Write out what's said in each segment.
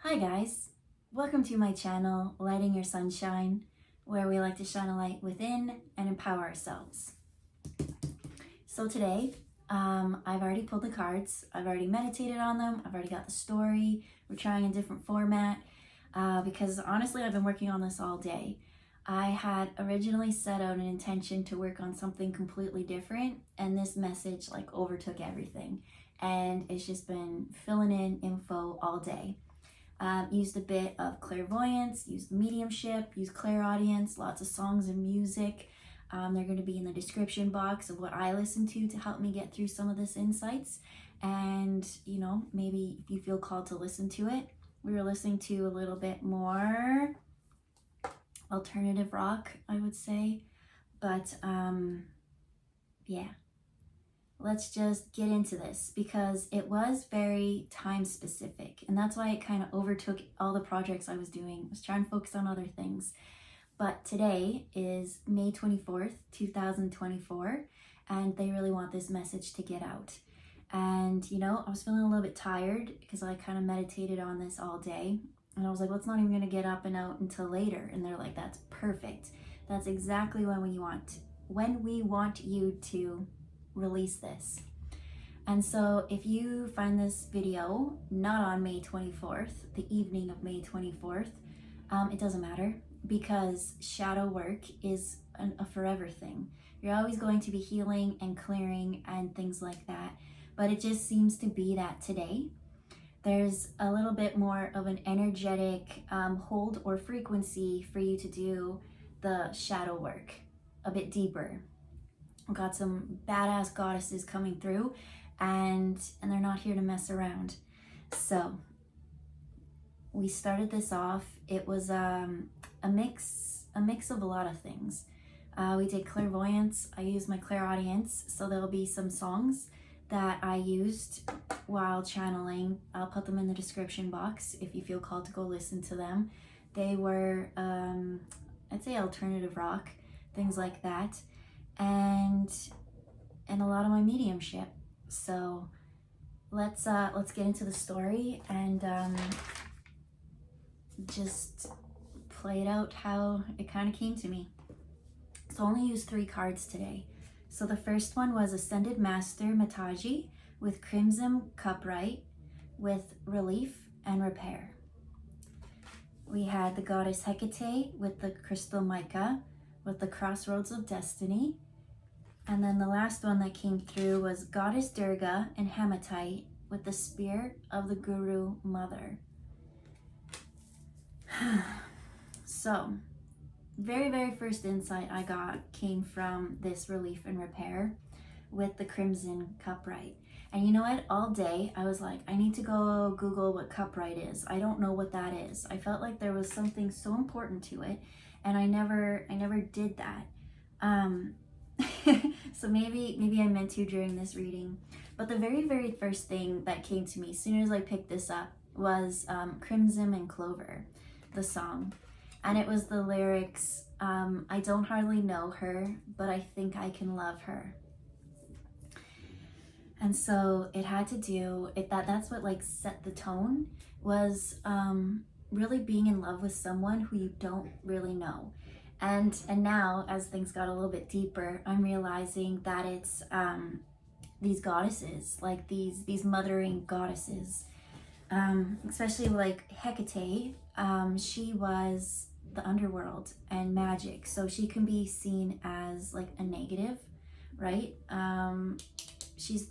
Hi guys, welcome to my channel, Lighting Your Sunshine, where we like to shine a light within and empower ourselves. So today, I've already pulled the cards, I've already meditated on them, I've already got the story, we're trying a different format, because honestly I've been working on this all day. I had originally set out an intention to work on something completely different, and this message overtook everything, and it's just been filling in info all day. Used a bit of clairvoyance, used mediumship, used clairaudience, lots of songs and music. They're going to be in the description box of what I listen to help me get through some of this insights. And, maybe if you feel called to listen to it, we were listening to a little bit more alternative rock, I would say. But, yeah. Let's just get into this because it was very time specific, and that's why it kind of overtook all the projects I was doing. I was trying to focus on other things. But today is May 24th, 2024, and they really want this message to get out. And I was feeling a little bit tired because I kind of meditated on this all day, and I was like, well, it's not even going to get up and out until later. And they're like, that's perfect. That's exactly when we want you to release this. And so if you find this video not on May 24th, the evening of May 24th, it doesn't matter, because shadow work is a forever thing. You're always going to be healing and clearing and things like that, but it just seems to be that today there's a little bit more of an energetic hold or frequency for you to do the shadow work a bit deeper. We've got some badass goddesses coming through, and they're not here to mess around. So we started this off. It was a mix of a lot of things. We did clairvoyance. I used my clairaudience, so there'll be some songs that I used while channeling. I'll put them in the description box if you feel called to go listen to them. They were I'd say alternative rock, things like that. And a lot of my mediumship. So let's get into the story and just play it out how it kind of came to me. So I only used 3 cards today. So the first one was Ascended Master Mataji with Crimson Cupright with Relief and Repair. We had the Goddess Hecate with the Crystal Mica with the Crossroads of Destiny. And then the last one that came through was Goddess Durga and Hematite with the Spear of the Guru Mother. So, very first insight I got came from this Relief and Repair with the Crimson Cupright. And you know what? All day I was like, I need to go Google what cupright is. I don't know what that is. I felt like there was something so important to it, and I never did that. So maybe I meant to during this reading. But the very first thing that came to me as soon as I picked this up was Crimson and Clover, the song. And it was the lyrics, I don't hardly know her, but I think I can love her. And so it had to do, that's what set the tone, was really being in love with someone who you don't really know. And now, as things got a little bit deeper, I'm realizing that it's these goddesses, like these mothering goddesses, especially like Hecate. She was the underworld and magic, so she can be seen as like a negative, right? She's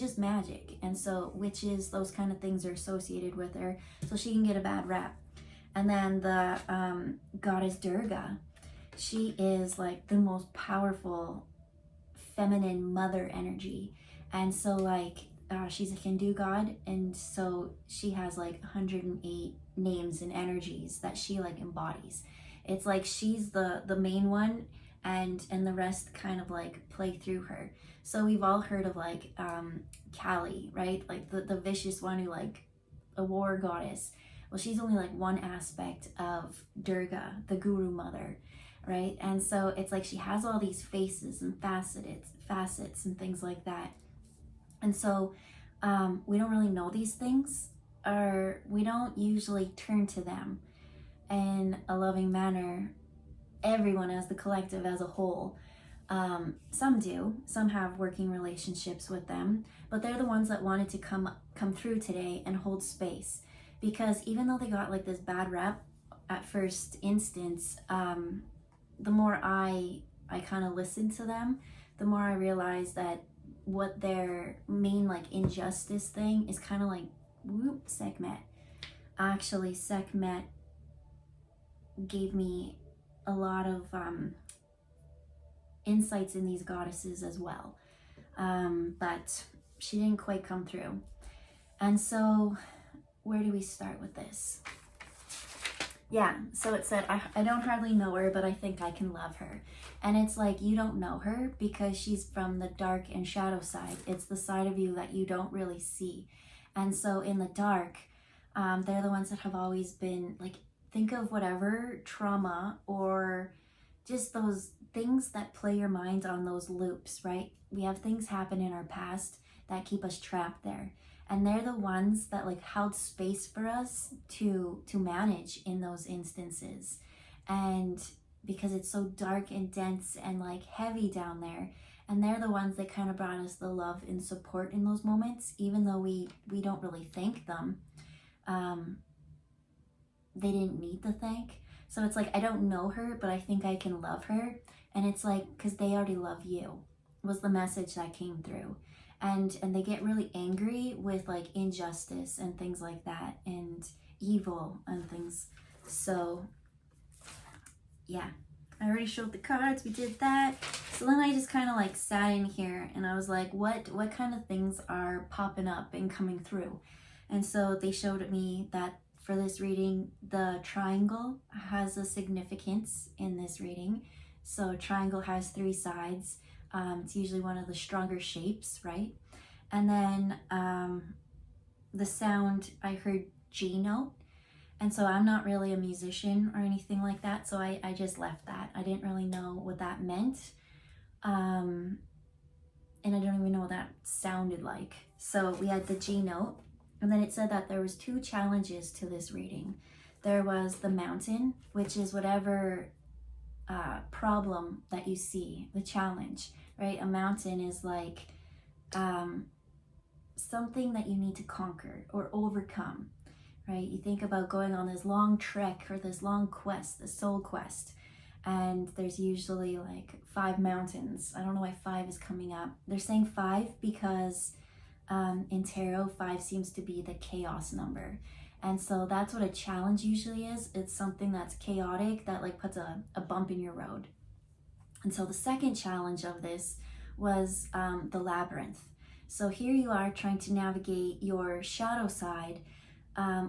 just magic, and so witches, those kind of things are associated with her, so she can get a bad rap. And then the Goddess Durga, she is like the most powerful feminine mother energy. And so she's a Hindu god, and so she has 108 names and energies that she embodies. It's like she's the main one, and the rest kind of play through her. So we've all heard of Kali, right? Like the vicious one who a war goddess. Well, she's only one aspect of Durga, the Guru Mother, right? And so it's she has all these faces and facets and things like that. And so we don't really know these things we don't usually turn to them in a loving manner, everyone as the collective as a whole. Some do, some have working relationships with them, but they're the ones that wanted to come through today and hold space, because even though they got like this bad rep at first instance, the more I kind of listened to them, the more I realized that what their main like injustice thing is kind of like, whoop, Sekhmet. Actually, Sekhmet gave me a lot of insights in these goddesses as well, but she didn't quite come through. And so where do we start with this? Yeah, so it said, I don't hardly know her, but I think I can love her. And it's like, you don't know her because she's from the dark and shadow side. It's the side of you that you don't really see. And so in the dark, they're the ones that have always been like, think of whatever trauma or just those things that play your mind on those loops, right? We have things happen in our past that keep us trapped there. And they're the ones that like held space for us to manage in those instances. And because it's so dark and dense and like heavy down there, and they're the ones that kind of brought us the love and support in those moments, even though we don't really thank them. They didn't need the thank. So it's like, I don't know her, but I think I can love her. And it's like, because they already love you, was the message that came through. And they get really angry with like injustice and things like that, and evil and things. So yeah, I already showed the cards, we did that. So then I just kind of like sat in here and I was like, what kind of things are popping up and coming through? And so they showed me that for this reading, the triangle has a significance in this reading. So triangle has 3 sides. It's usually one of the stronger shapes, right? And then the sound, I heard G note. And so I'm not really a musician or anything like that. So I just left that. I didn't really know what that meant. And I don't even know what that sounded like. So we had the G note. And then it said that there was 2 challenges to this reading. There was the mountain, which is whatever problem that you see, the challenge, right? A mountain is like something that you need to conquer or overcome, right? You think about going on this long trek or this long quest, the soul quest, and there's usually like 5 mountains. I don't know why 5 is coming up. They're saying 5 because in tarot, 5 seems to be the chaos number. And so that's what a challenge usually is. It's something that's chaotic that like puts a bump in your road. And so the second challenge of this was the labyrinth. So here you are trying to navigate your shadow side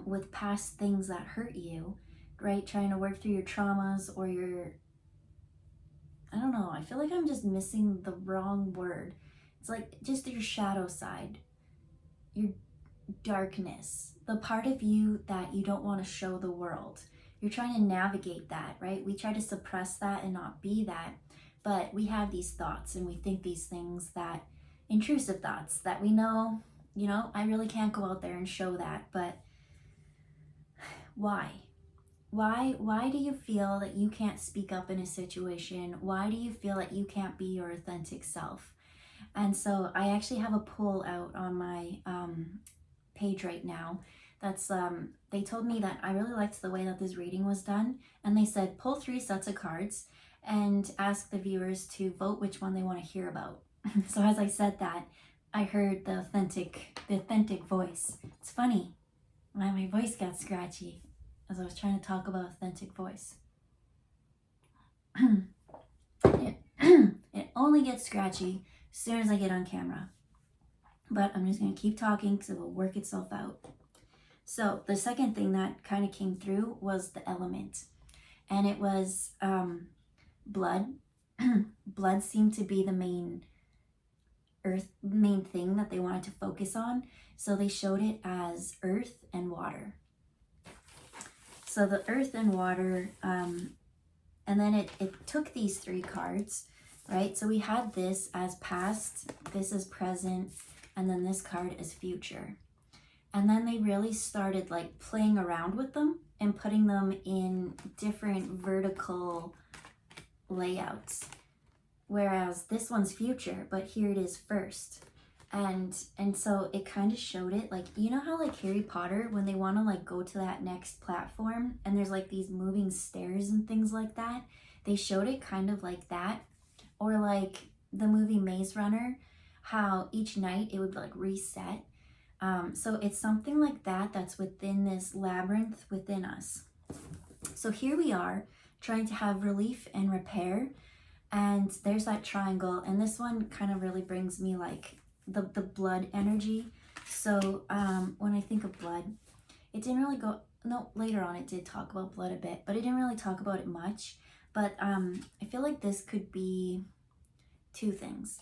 with past things that hurt you, right? Trying to work through your traumas or your, I don't know, I feel like I'm just missing the wrong word. It's like just your shadow side, your darkness, the part of you that you don't want to show the world. You're trying to navigate that, right? We try to suppress that and not be that, but we have these thoughts and we think these things, that intrusive thoughts that we know, you know, I really can't go out there and show that, but why? Why do you feel that you can't speak up in a situation? Why do you feel that you can't be your authentic self? And so I actually have a poll out on my page right now. That's they told me that I really liked the way that this reading was done, and they said pull 3 sets of cards and ask the viewers to vote which one they want to hear about. So as I said that, I heard the authentic voice. It's funny, my voice got scratchy as I was trying to talk about authentic voice. It only gets scratchy as soon as I get on camera. But I'm just going to keep talking because it will work itself out. So the second thing that kind of came through was the element. And it was blood. Blood seemed to be the main thing that they wanted to focus on. So they showed it as earth and water. So the earth and water, and then it took these 3 cards, right? So we had this as past, this as present, and then this card is future. And then they really started like playing around with them and putting them in different vertical layouts. Whereas this one's future, but here it is first. And so it kind of showed it, like, you know how like Harry Potter, when they want to like go to that next platform and there's like these moving stairs and things like that, they showed it kind of like that. Or like the movie Maze Runner, how each night it would like reset. So it's something like that that's within this labyrinth within us. So here we are trying to have relief and repair, and there's that triangle, and this one kind of really brings me like the blood energy. So when I think of blood, it didn't really go, no, later on it did talk about blood a bit, but it didn't really talk about it much. But I feel like this could be two things,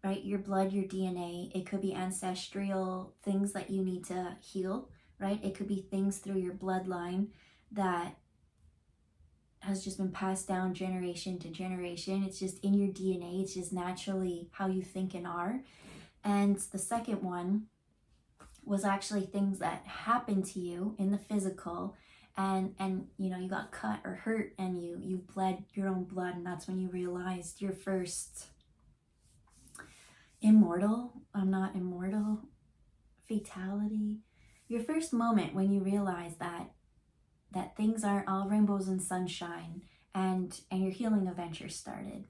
right? Your blood, your DNA. It could be ancestral things that you need to heal, right? It could be things through your bloodline that has just been passed down generation to generation. It's just in your DNA. It's just naturally how you think and are. And the second one was actually things that happened to you in the physical, and you know, you got cut or hurt and you bled your own blood, and that's when you realized your first I'm not immortal, fatality, your first moment when you realize that things aren't all rainbows and sunshine, and your healing adventure started.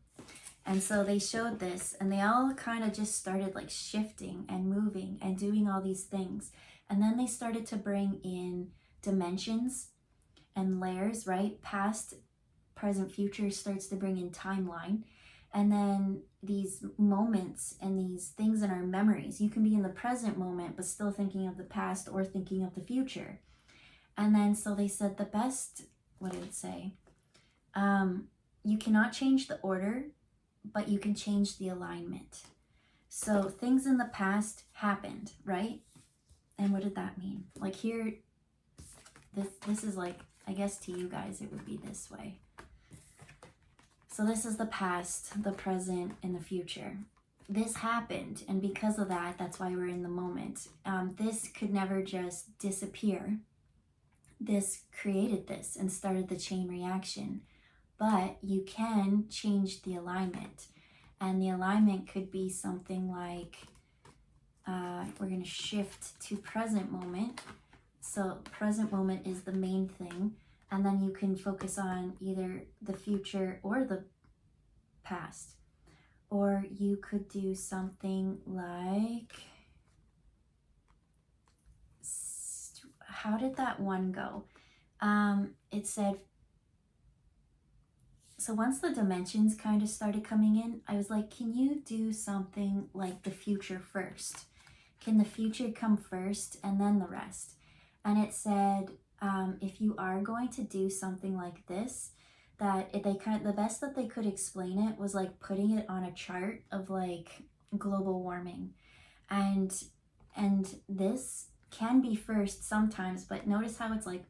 And so they showed this, and they all kind of just started like shifting and moving and doing all these things. And then they started to bring in dimensions and layers, right? Past, present, future starts to bring in timeline. And then these moments and these things in our memories. You can be in the present moment, but still thinking of the past or thinking of the future. And then, so they said the best, what did it say? You cannot change the order, but you can change the alignment. So things in the past happened, right? And what did that mean? Like here, this is like, I guess to you guys, it would be this way. So this is the past, the present, and the future. This happened, and because of that, that's why we're in the moment. This could never just disappear. This created this and started the chain reaction. But you can change the alignment. And the alignment could be something like, we're going to shift to present moment. So present moment is the main thing. And then you can focus on either the future or the past. Or you could do something like, how did that one go? It said, so once the dimensions kind of started coming in, I was like, can you do something like the future first? Can the future come first and then the rest? And it said, if you are going to do something like this, that the best that they could explain it was like putting it on a chart of like global warming. And this can be first sometimes, but notice how it's like,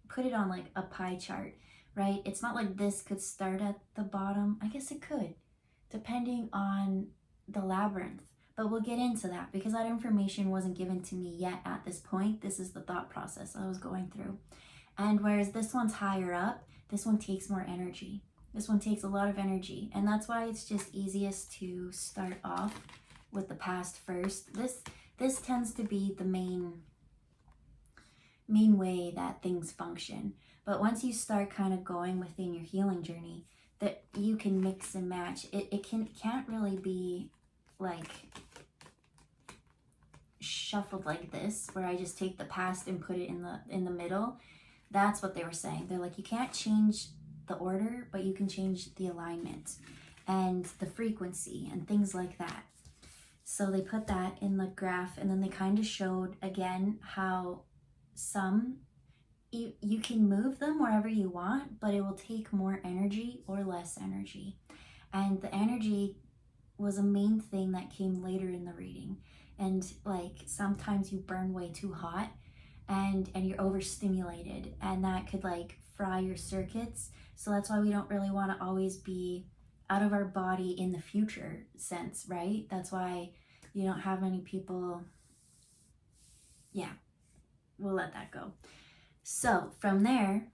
put it on like a pie chart, right? It's not like this could start at the bottom. I guess it could, depending on the labyrinth. But we'll get into that because that information wasn't given to me yet at this point. This is the thought process I was going through. And whereas this one's higher up, this one takes more energy. This one takes a lot of energy. And that's why it's just easiest to start off with the past first. This tends to be the main way that things function. But once you start kind of going within your healing journey, that you can mix and match. It can't really be like shuffled like this, where I just take the past and put it in the middle. That's what they were saying. They're like, you can't change the order, but you can change the alignment and the frequency and things like that. So they put that in the graph, and then they kind of showed again how some you can move them wherever you want, but it will take more energy or less energy. And the energy was a main thing that came later in the reading. And like sometimes you burn way too hot and you're overstimulated, and that could like fry your circuits. So that's why we don't really want to always be out of our body in the future sense, right? That's why you don't have many people yeah, we'll let that go. So from there,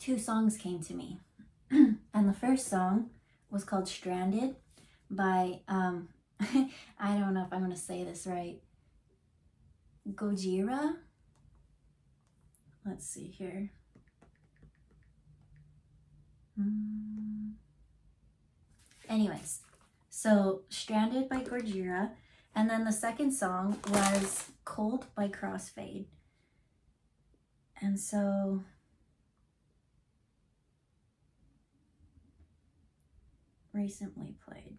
2 songs came to me. And the first song was called Stranded by, I don't know if I'm going to say this right, Gojira. Let's see here. Anyways, so Stranded by Gojira. And then the second song was Cold by Crossfade. And so recently played.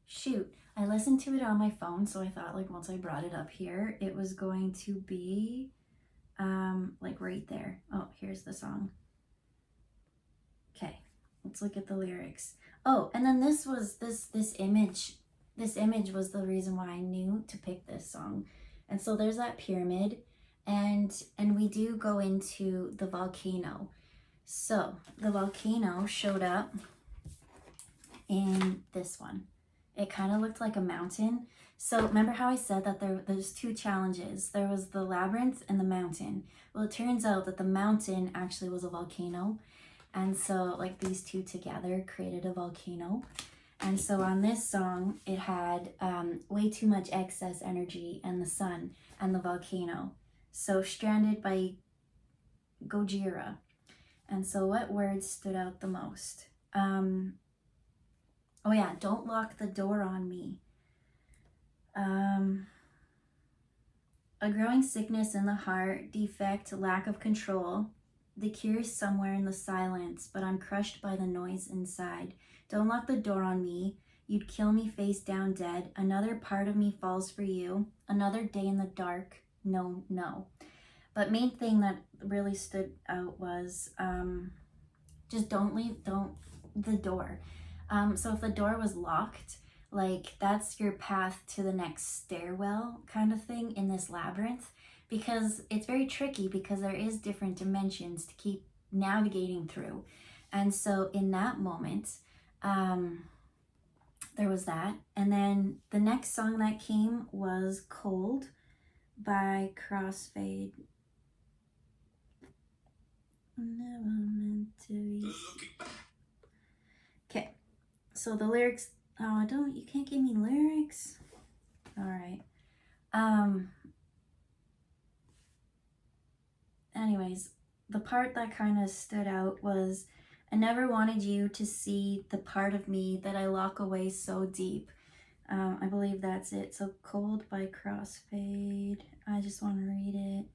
Shoot, I listened to it on my phone, so I thought like once I brought it up here, it was going to be like right there. Oh, here's the song. Okay, let's look at the lyrics. Oh, and then this was this image was the reason why I knew to pick this song. And so there's that pyramid, and we do go into the volcano. So the volcano showed up in this one. It kind of looked like a mountain. So remember how I said that there's 2 challenges. There was the labyrinth and the mountain. Well, it turns out that the mountain actually was a volcano. And so like these 2 together created a volcano. And so on this song, it had way too much excess energy and the sun and the volcano. So Stranded by Gojira. And so what words stood out the most? Oh yeah, don't lock the door on me. A growing sickness in the heart, defect, lack of control. The cure is somewhere in the silence, but I'm crushed by the noise inside. Don't lock the door on me. You'd kill me face down dead. Another part of me falls for you. Another day in the dark. No, no. But main thing that really stood out was just don't the door. So if the door was locked, like that's your path to the next stairwell kind of thing in this labyrinth, because it's very tricky because there is different dimensions to keep navigating through. And so in that moment, there was that. And then the next song that came was Cold by Crossfade. Never meant to be. Okay, so the lyrics, you can't give me lyrics. All right. Anyways, the part that kind of stood out was, I never wanted you to see the part of me that I lock away so deep. I believe that's it. So Cold by Crossfade. I just want to read it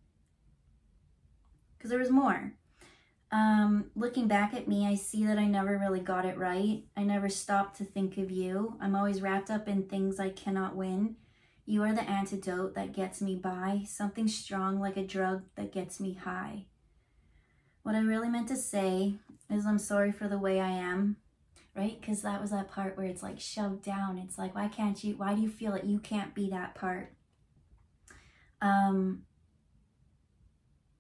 because there was more. Looking back at me, I see that I never really got it right. I never stopped to think of you. I'm always wrapped up in things I cannot win. You are the antidote that gets me by, something strong like a drug that gets me high. What I really meant to say is I'm sorry for the way I am, right? Because that was that part where it's like shoved down. It's like, why do you feel that you can't be that part?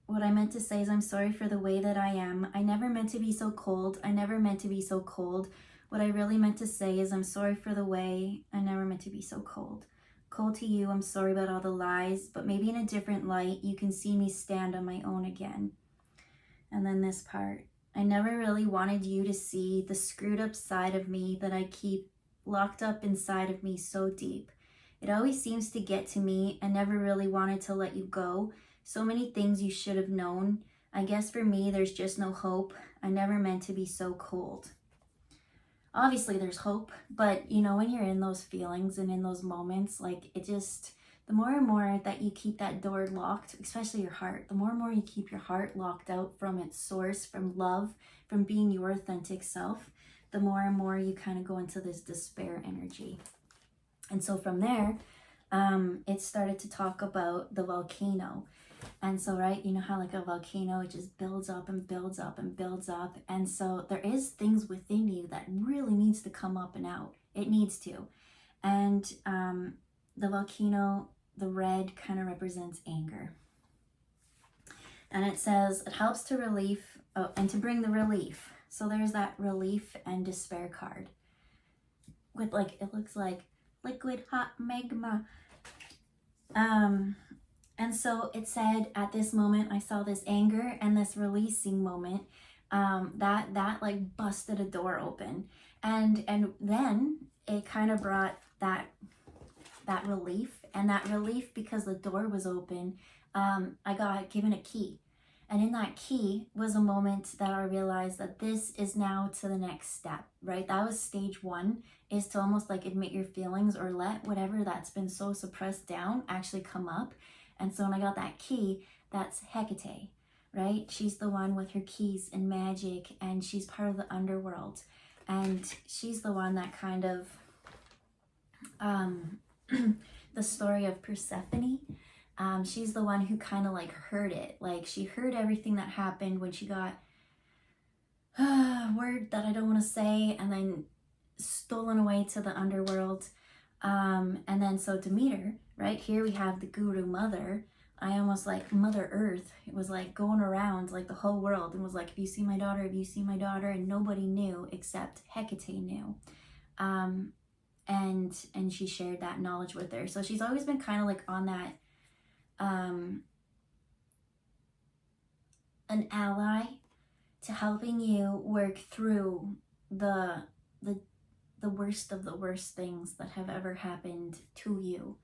What I meant to say is I'm sorry for the way that I am. I never meant to be so cold. I never meant to be so cold. What I really meant to say is I'm sorry for the way I never meant to be so cold. Cold to you, I'm sorry about all the lies, but maybe in a different light, you can see me stand on my own again. And then this part, I never really wanted you to see the screwed up side of me that I keep locked up inside of me so deep. It always seems to get to me. I never really wanted to let you go. So many things you should have known. I guess for me, there's just no hope. I never meant to be so cold. Obviously, there's hope, but you know, when you're in those feelings and in those moments, like it just, the more and more that you keep that door locked, especially your heart, the more and more you keep your heart locked out from its source, from love, from being your authentic self, the more and more you kind of go into this despair energy. And so from there, it started to talk about the volcano. And so, right, you know how like a volcano, it just builds up and builds up and builds up. And so there is things within you that really needs to come up and out. It needs to. And the volcano, the red kind of represents anger. And it says, it helps to relief Oh, and to bring the relief. So there's that relief and despair card with like, it looks like liquid hot magma. And so it said at this moment, I saw this anger and this releasing moment, that like busted a door open. And then it kind of brought that relief, and that relief because the door was open. I got given a key. And in that key was a moment that I realized that this is now to the next step, right? That was stage 1, is to almost like admit your feelings or let whatever that's been so suppressed down actually come up. And so when I got that key, that's Hecate, right? She's the one with her keys and magic, and she's part of the underworld. And she's the one that kind of, the story of Persephone, she's the one who kind of like heard it. Like she heard everything that happened when she got word that I don't want to say, and then stolen away to the underworld. And then so Demeter, right here we have the guru mother. I almost like Mother Earth. It was like going around like the whole world and was like, if you see my daughter, if you see my daughter, and nobody knew except Hecate knew. And she shared that knowledge with her. So she's always been kind of like on that, an ally to helping you work through the worst of the worst things that have ever happened to you.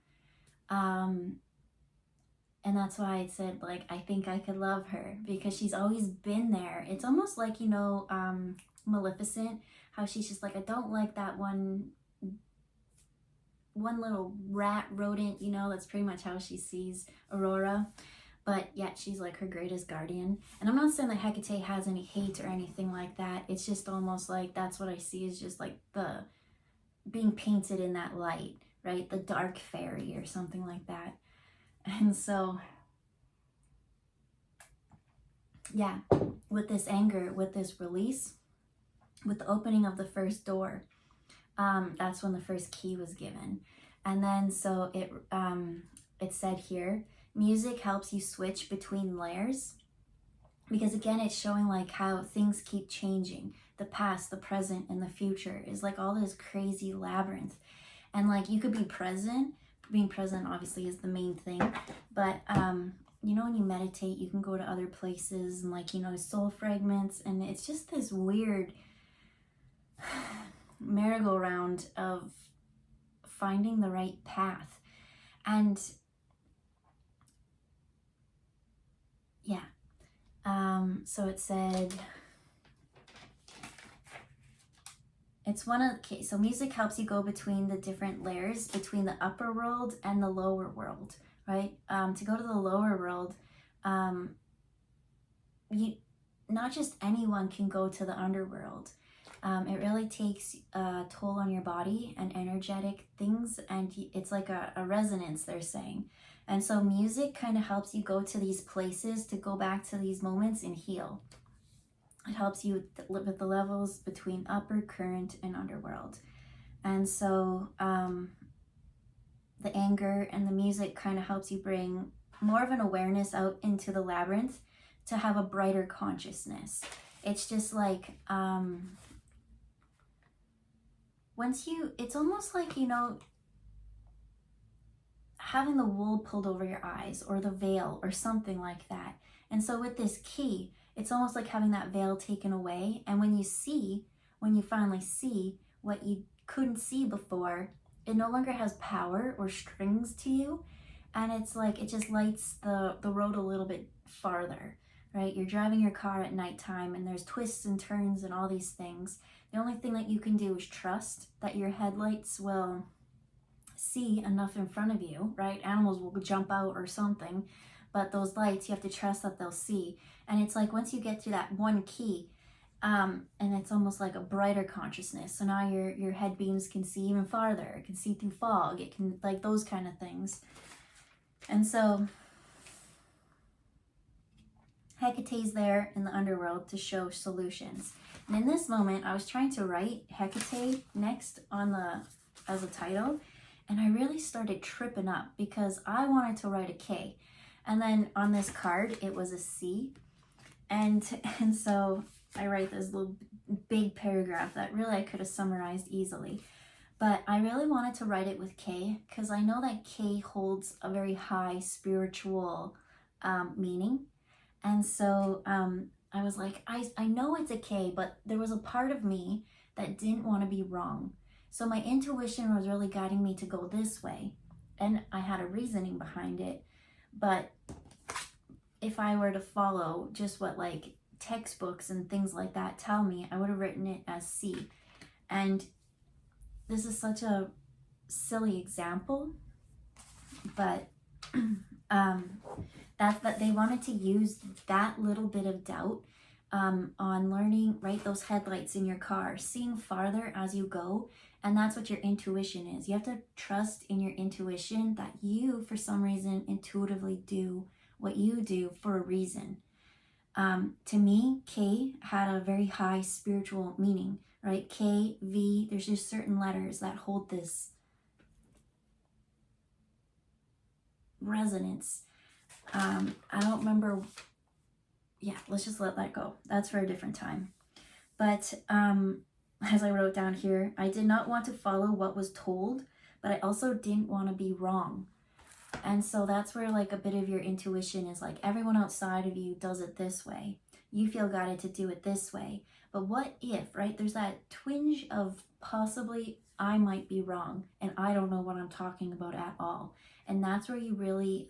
And that's why I said, like, I think I could love her, because she's always been there. It's almost like, you know, Maleficent, how she's just like, I don't like that one little rat rodent, you know. That's pretty much how she sees Aurora, but yet she's like her greatest guardian. And I'm not saying that Hecate has any hate or anything like that. It's just almost like that's what I see, is just like the being painted in that light, right? The dark fairy or something like that. And so yeah, with this anger, with this release, with the opening of the first door, that's when the first key was given. And then so it said here, music helps you switch between layers, because again, it's showing like how things keep changing. The past, the present, and the future is like all this crazy labyrinth. And like you could be present. Being present obviously is the main thing, but you know, when you meditate, you can go to other places and like, you know, soul fragments, and it's just this weird merry-go-round of finding the right path. And yeah, so it said, it's one of, okay, so music helps you go between the different layers, between the upper world and the lower world, right? To go to the lower world, not just anyone can go to the underworld. It really takes a toll on your body and energetic things, and it's like a resonance, they're saying. And so music kind of helps you go to these places, to go back to these moments and heal. It helps you with the levels between upper, current, and underworld. And so the anger and the music kind of helps you bring more of an awareness out into the labyrinth to have a brighter consciousness. It's just like, it's almost like, you know, having the wool pulled over your eyes, or the veil or something like that. And so with this key, it's almost like having that veil taken away. And when you finally see what you couldn't see before, it no longer has power or strings to you. And it's like, it just lights the road a little bit farther, right? You're driving your car at nighttime and there's twists and turns and all these things. The only thing that you can do is trust that your headlights will see enough in front of you, right? Animals will jump out or something, but those lights, you have to trust that they'll see. And it's like, once you get to that one key, and it's almost like a brighter consciousness. So now your head beams can see even farther. It can see through fog. It can, like, those kind of things. And so Hecate's there in the underworld to show solutions. And in this moment, I was trying to write Hecate next as a title, and I really started tripping up because I wanted to write a K. And then on this card, it was a C. And so I write this little big paragraph that really I could have summarized easily. But I really wanted to write it with K because I know that K holds a very high spiritual meaning. And so I was like, I know it's a K, but there was a part of me that didn't want to be wrong. So my intuition was really guiding me to go this way. And I had a reasoning behind it. But if I were to follow just what like textbooks and things like that tell me, I would have written it as C. And this is such a silly example, but that they wanted to use that little bit of doubt on learning, right? Those headlights in your car, seeing farther as you go. And that's what your intuition is. You have to trust in your intuition that you, for some reason, intuitively do what you do for a reason. To me, K had a very high spiritual meaning, right? K, V, there's just certain letters that hold this resonance. I don't remember. Yeah, let's just let that go. That's for a different time. But as I wrote down here, I did not want to follow what was told, but I also didn't want to be wrong. And so that's where like a bit of your intuition is like everyone outside of you does it this way. You feel guided to do it this way. But what if, right? There's that twinge of possibly I might be wrong and I don't know what I'm talking about at all. And that's where you really,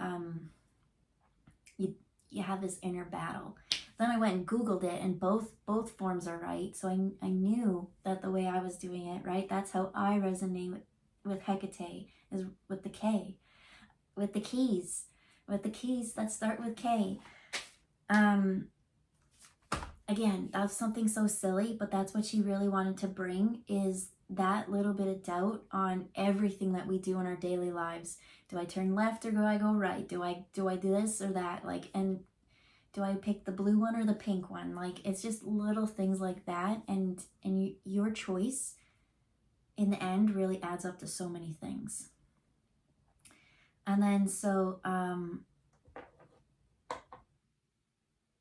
you have this inner battle. Then I went and Googled it and both forms are right. So I knew that the way I was doing it, right? That's how I resonate with Hecate, is with the K. With the keys that start with K. Again, that's something so silly, but that's what she really wanted to bring, is that little bit of doubt on everything that we do in our daily lives. Do I turn left or do I go right? Do I do this or that? Like, and do I pick the blue one or the pink one? Like, it's just little things like that, and your choice in the end really adds up to so many things. And then so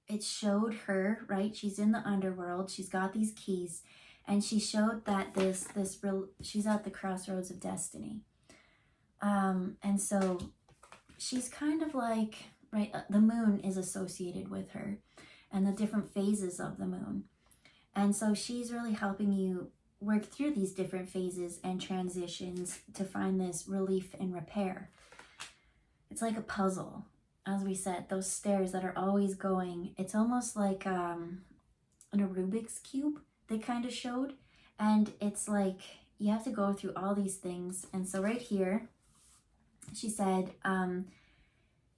it showed her, right? She's in the underworld. She's got these keys, and she showed that she's at the crossroads of destiny. And so she's kind of like, right, the moon is associated with her and the different phases of the moon. And so she's really helping you work through these different phases and transitions to find this relief and repair. It's like a puzzle. As we said, those stairs that are always going, it's almost like an Rubik's Cube they kind of showed. And it's like you have to go through all these things. And so right here, she said,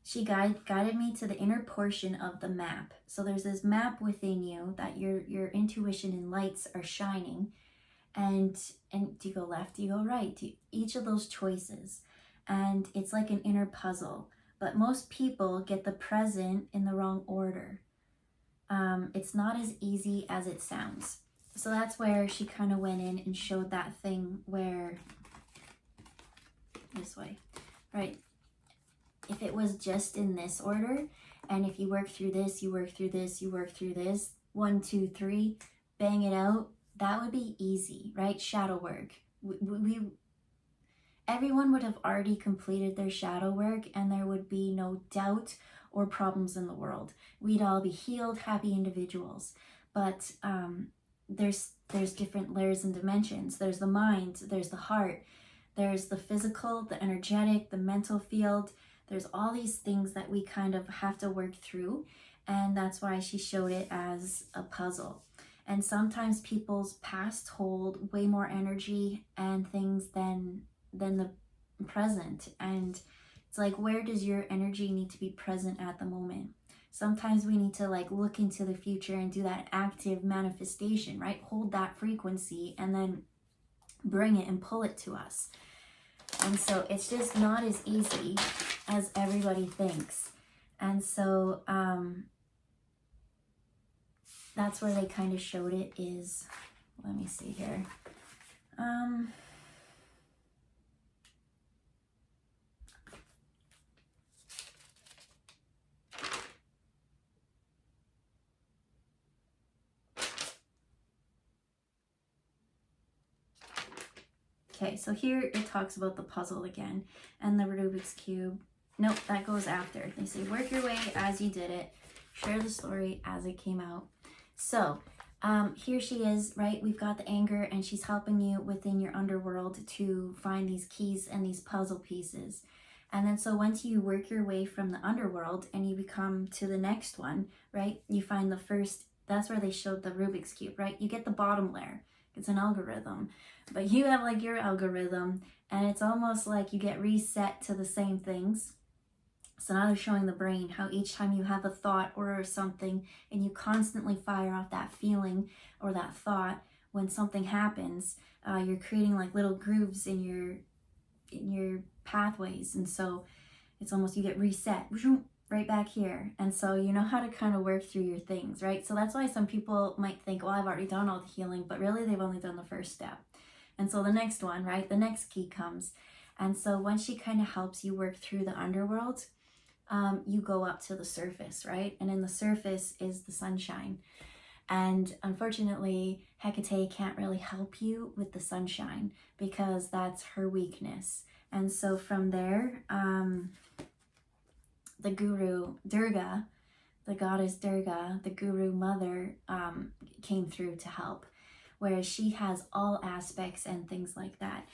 she guided me to the inner portion of the map. So there's this map within you that your intuition and lights are shining. And do you go left? Do you go right? Each of those choices. And it's like an inner puzzle. But most people get the present in the wrong order. It's not as easy as it sounds. So that's where she kind of went in and showed that thing where, this way, right? If it was just in this order, and if you work through this, you work through this, you work through this, 1, 2, 3, bang it out, that would be easy, right? Shadow work. Everyone would have already completed their shadow work, and there would be no doubt or problems in the world. We'd all be healed, happy individuals. But there's different layers and dimensions. There's the mind, there's the heart, there's the physical, the energetic, the mental field. There's all these things that we kind of have to work through, and that's why she showed it as a puzzle. And sometimes people's past hold way more energy and things than the present. And it's like, where does your energy need to be present at the moment? Sometimes we need to like look into the future and do that active manifestation, right? Hold that frequency and then bring it and pull it to us. And so it's just not as easy as everybody thinks. And so that's where they kind of showed it is, let me see here. Okay, so here it talks about the puzzle again and the Rubik's Cube. Nope, that goes after. They say work your way as you did it. Share the story as it came out. So here she is, right? We've got the anger and she's helping you within your underworld to find these keys and these puzzle pieces. And then so once you work your way from the underworld and you become to the next one, right? You find the first, that's where they showed the Rubik's Cube, right? You get the bottom layer. It's an algorithm. But you have like your algorithm and it's almost like you get reset to the same things. So now they're showing the brain how each time you have a thought or something and you constantly fire off that feeling or that thought, when something happens, you're creating like little grooves in your pathways. And so it's almost you get reset right back here. And so you know how to kind of work through your things, right? So that's why some people might think, well, I've already done all the healing, but really they've only done the first step. And so the next one, right? The next key comes. And so once she kind of helps you work through the underworld, you go up to the surface, right? And in the surface is the sunshine. And unfortunately, Hecate can't really help you with the sunshine because that's her weakness. And so from there, the guru Durga, the goddess Durga, the guru mother, came through to help, whereas she has all aspects and things like that.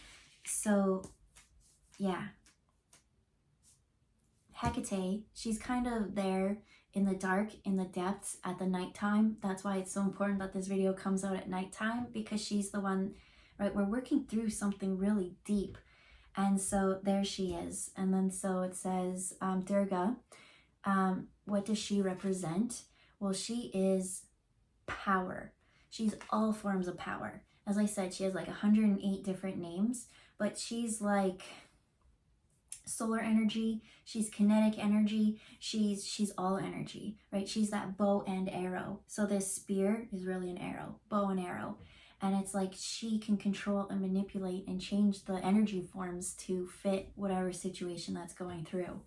So yeah, Hecate, she's kind of there in the dark, in the depths at the nighttime. That's why it's so important that this video comes out at nighttime, because she's the one, right? We're working through something really deep. And so there she is. And then so it says, Durga, what does she represent? Well, she is power. She's all forms of power. As I said, she has like 108 different names, but she's like solar energy, she's kinetic energy, she's all energy, right? She's that bow and arrow. So this spear is really an arrow, bow and arrow. And it's like she can control and manipulate and change the energy forms to fit whatever situation that's going through.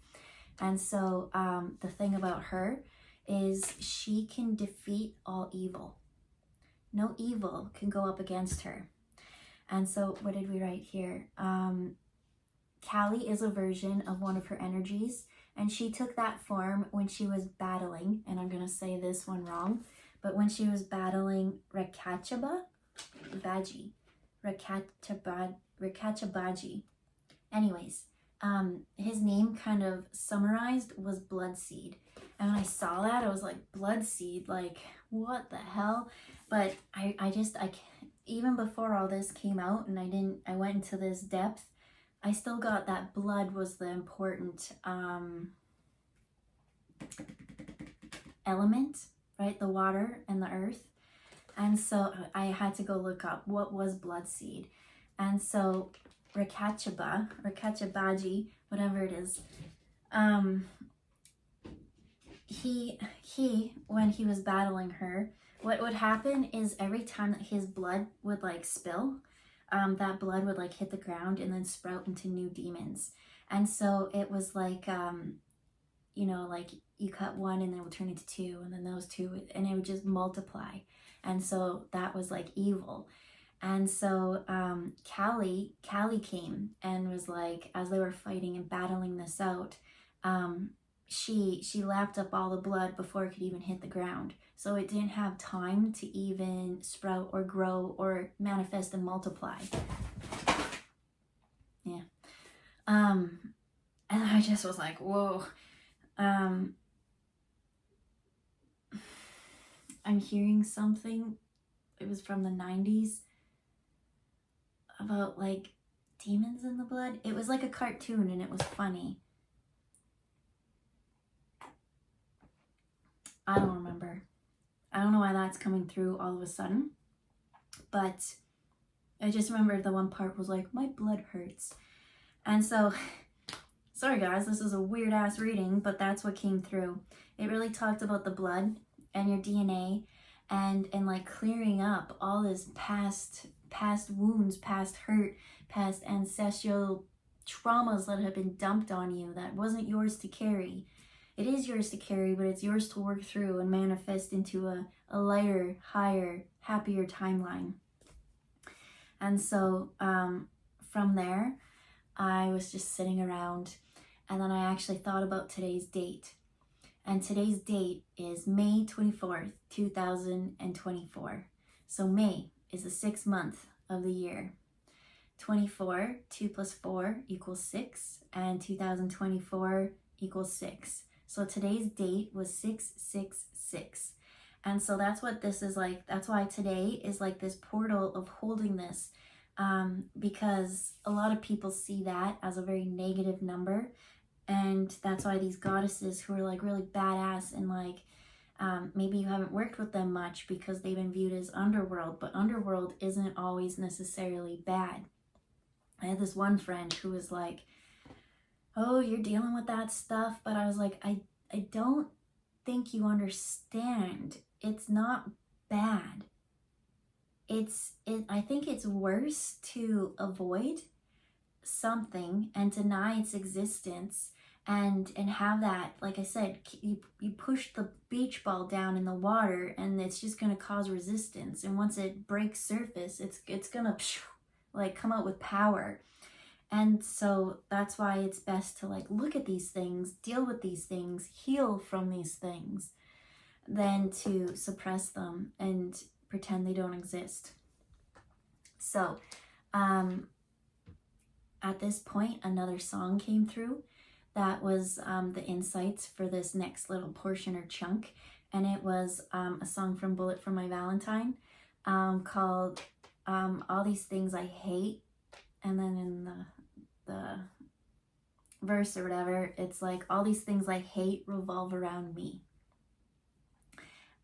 And so the thing about her is she can defeat all evil. No evil can go up against her. And so what did we write here? Kali is a version of one of her energies, and she took that form when she was battling, and I'm going to say this one wrong, but when she was battling Rakachabaji. Anyways, his name kind of summarized was Bloodseed. And when I saw that, I was like, Bloodseed, like, what the hell? But I even before all this came out and I went into this depth, I still got that blood was the important element, right? The water and the earth. And so I had to go look up what was Bloodseed. And so Rakachabaji, whatever it is, he when he was battling her, what would happen is every time that his blood would like spill, that blood would like hit the ground and then sprout into new demons. And so it was like, you know, like you cut one and then it would turn into two, and then those two, and it would just multiply. And so that was like evil. And so Kali came and was like, as they were fighting and battling this out, she lapped up all the blood before it could even hit the ground. So it didn't have time to even sprout or grow or manifest and multiply. Yeah. And I just was like, whoa. I'm hearing something. It was from the 90s about like demons in the blood. It was like a cartoon and it was funny. I don't remember. I don't know why that's coming through all of a sudden, but I just remember the one part was like, my blood hurts. And so, sorry guys, this is a weird ass reading, but that's what came through. It really talked about the blood and your DNA and like clearing up all this past wounds, past hurt, past ancestral traumas that have been dumped on you that wasn't yours to carry. It is yours to carry, but it's yours to work through and manifest into a lighter, higher, happier timeline. And so from there, I was just sitting around, and then I actually thought about today's date. And today's date is May 24th, 2024. So May is the 6th month of the year. 24, 2 plus 4 equals 6, and 2024 equals 6. So today's date was 666. And so that's what this is like. That's why today is like this portal of holding this, because a lot of people see that as a very negative number. And that's why these goddesses who are like really badass and like, maybe you haven't worked with them much because they've been viewed as underworld, but underworld isn't always necessarily bad. I had this one friend who was like, oh, you're dealing with that stuff. But I was like, I don't think you understand. It's not bad. I think it's worse to avoid something and deny its existence and have that, like I said, you push the beach ball down in the water and it's just going to cause resistance. And once it breaks surface, it's going to like come out with power. And so that's why it's best to like look at these things, deal with these things, heal from these things, than to suppress them and pretend they don't exist. So at this point, another song came through that was the insights for this next little portion or chunk. And it was a song from Bullet for My Valentine called All These Things I Hate. And then in the verse or whatever, it's like, all these things I hate revolve around me.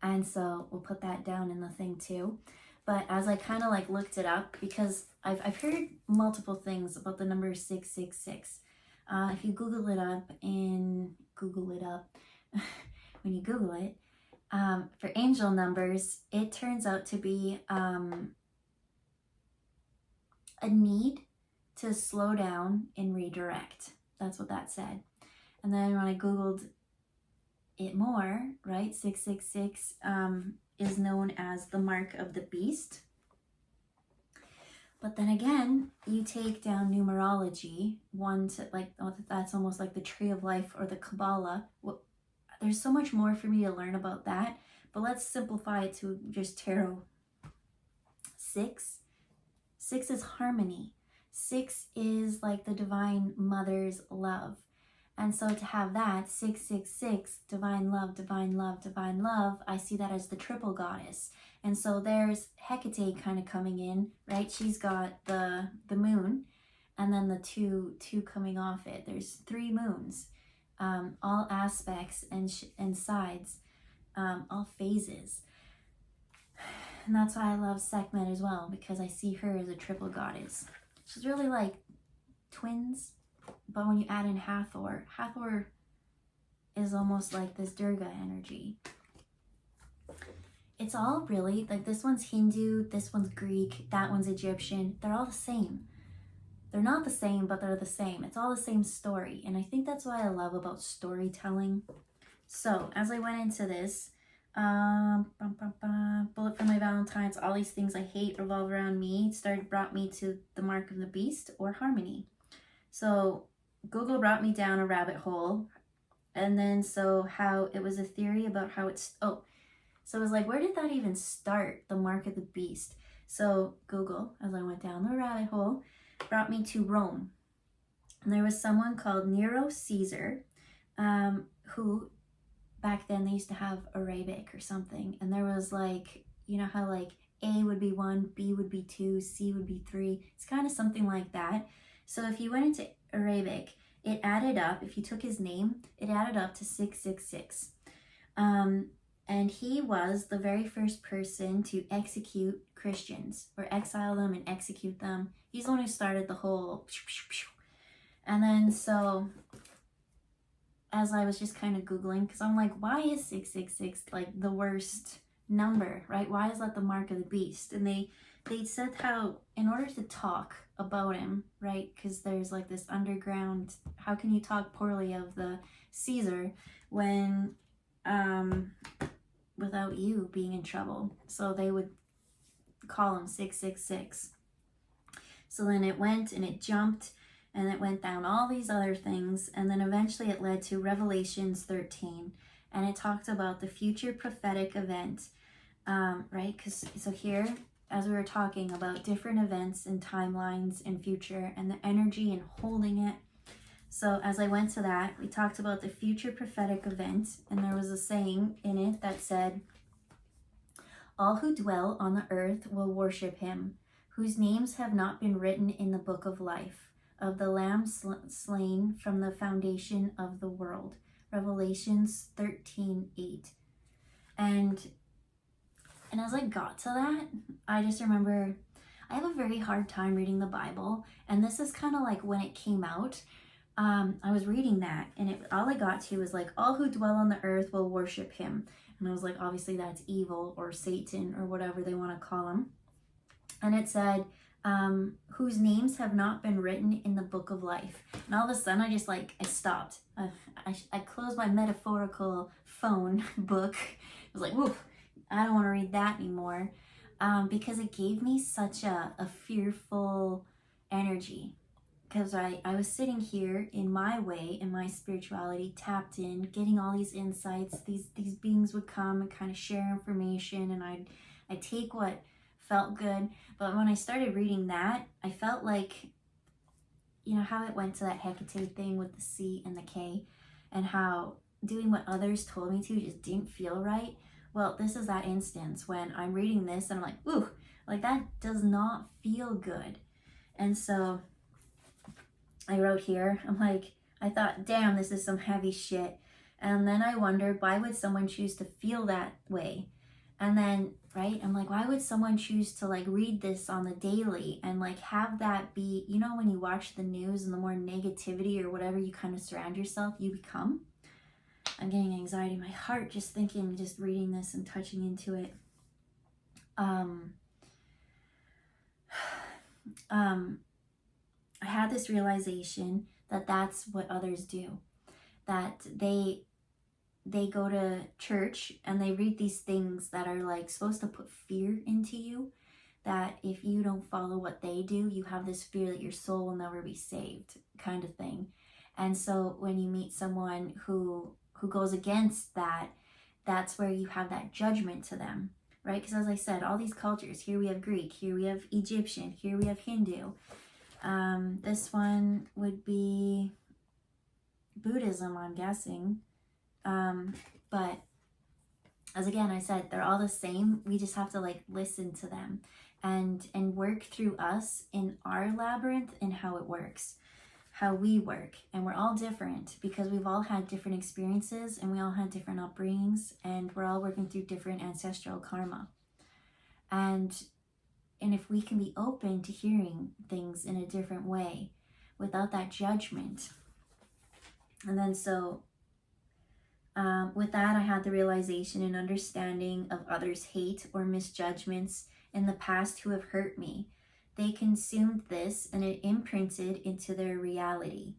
And so we'll put that down in the thing too. But as I kind of like looked it up, because I've heard multiple things about the number 666. If you Google it up, when you Google it, for angel numbers, it turns out to be a need to slow down and redirect. That's what that said. And then when I Googled it more, right, 666 is known as the mark of the beast. But then again, you take down numerology, one to like, that's almost like the tree of life or the Kabbalah. Well, there's so much more for me to learn about that, but let's simplify it to just tarot. 6 is harmony. 6 is like the divine mother's love. And so to have that, 666, divine love, divine love, divine love, I see that as the triple goddess. And so there's Hecate kind of coming in, right? She's got the moon and then the two coming off it. There's 3 moons, all aspects and sides, all phases. And that's why I love Sekhmet as well, because I see her as a triple goddess. She's really like twins, but when you add in Hathor is almost like this Durga energy. It's all really, like this one's Hindu, this one's Greek, that one's Egyptian. They're all the same. They're not the same, but they're the same. It's all the same story. And I think that's what I love about storytelling. So as I went into this, Bullet for My Valentine's, all these things I hate revolve around me, brought me to the mark of the beast or harmony. So Google brought me down a rabbit hole. And then so how it was a theory about how it's, so it was like, where did that even start? The mark of the beast. So Google, as I went down the rabbit hole, brought me to Rome. And there was someone called Nero Caesar, who back then they used to have Arabic or something. And there was like, you know how like A would be 1, B would be 2, C would be 3. It's kind of something like that. So if you went into Arabic, it added up, if you took his name, it added up to 666. And he was the very first person to execute Christians, or exile them and execute them. He's the one who started the whole. And then so, as I was just kind of Googling, because I'm like, why is 666 like the worst number, right? Why is that the mark of the beast? And they said how, in order to talk about him, right, because there's like this underground, how can you talk poorly of the Caesar when without you being in trouble? So they would call him 666. So then it went and it jumped and it went down all these other things. And then eventually it led to Revelations 13. And it talked about the future prophetic event, right? So here, as we were talking about different events and timelines and future and the energy and holding it. So as I went to that, we talked about the future prophetic event. And there was a saying in it that said, all who dwell on the earth will worship him, whose names have not been written in the book of life, of the Lamb slain from the foundation of the world. Revelations 13:8. And as I got to that, I just remember I have a very hard time reading the Bible. And this is kind of like when it came out. I was reading that and all I got to was like, all who dwell on the earth will worship him. And I was like, obviously that's evil or Satan or whatever they want to call him. And it said, whose names have not been written in the book of life. And all of a sudden I just I stopped. I closed my metaphorical phone book. I was like, whoop, I don't want to read that anymore. Because it gave me such a fearful energy. Because I was sitting here in my way, in my spirituality, tapped in, getting all these insights. These beings would come and kind of share information, and I'd take what felt good. But when I started reading that, I felt like, you know, how it went to that Hecate thing with the C and the K, and how doing what others told me to just didn't feel right. Well, this is that instance when I'm reading this and I'm like, ooh, like that does not feel good. And so I wrote here, I'm like, I thought, damn, this is some heavy shit. And then I wondered, why would someone choose to feel that way? And then, right, I'm like, why would someone choose to read this on the daily and have that be, you know, when you watch the news and the more negativity or whatever you kind of surround yourself, you become? I'm getting anxiety in my heart just thinking, just reading this and touching into it. I had this realization that that's what others do, that they go to church and they read these things that are supposed to put fear into you, that if you don't follow what they do, you have this fear that your soul will never be saved, kind of thing. And so when you meet someone who goes against that, that's where you have that judgment to them, right? Because as I said, all these cultures, here we have Greek, here we have Egyptian, here we have Hindu. This one would be Buddhism, I'm guessing. But as again, I said, they're all the same. We just have to listen to them and work through us in our labyrinth and how it works, how we work. And we're all different because we've all had different experiences and we all had different upbringings and we're all working through different ancestral karma. And if we can be open to hearing things in a different way without that judgment. And then so with that, I had the realization and understanding of others' hate or misjudgments in the past who have hurt me. They consumed this and it imprinted into their reality.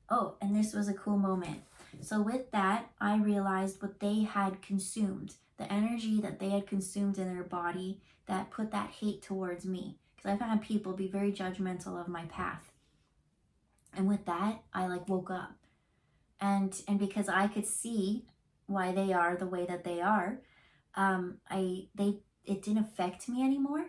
Oh, and this was a cool moment. So with that, I realized what they had consumed, the energy that they had consumed in their body that put that hate towards me. Because I've had people be very judgmental of my path. And with that, I woke up. And because I could see why they are the way that they are, it didn't affect me anymore.